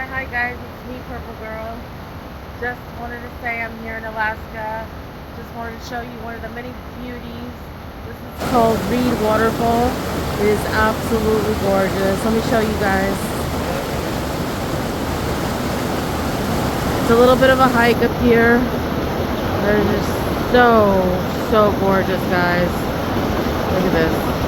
Hi guys, it's me, Purple Girl. Just wanted to say I'm here in Alaska. Just wanted to show you one of the many beauties. This is called Reid Waterfall. It is absolutely gorgeous. Let me show you guys. It's a little bit of a hike up here. They're just so gorgeous, guys. Look at this.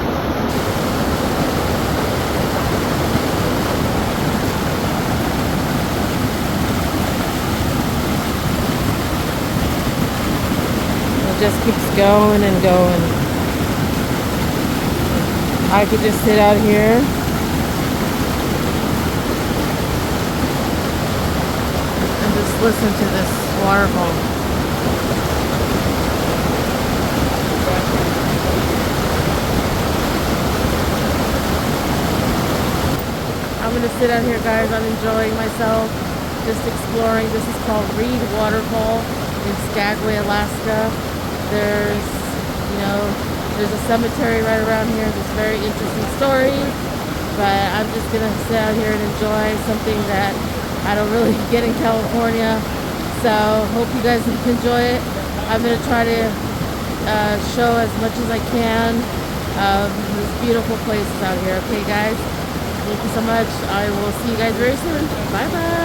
It just keeps going and going. I could just sit out here and just listen to this waterfall. I'm gonna sit out here, guys. I'm enjoying myself, just exploring. This is called Reid Waterfall in Skagway, Alaska. There's, there's a cemetery right around here. There's very interesting stories, but I'm just gonna sit out here and enjoy something that I don't really get in California. So hope you guys enjoy it. I'm gonna try to show as much as I can of these beautiful places out here. Okay, guys. Thank you so much. I will see you guys very soon. Bye bye.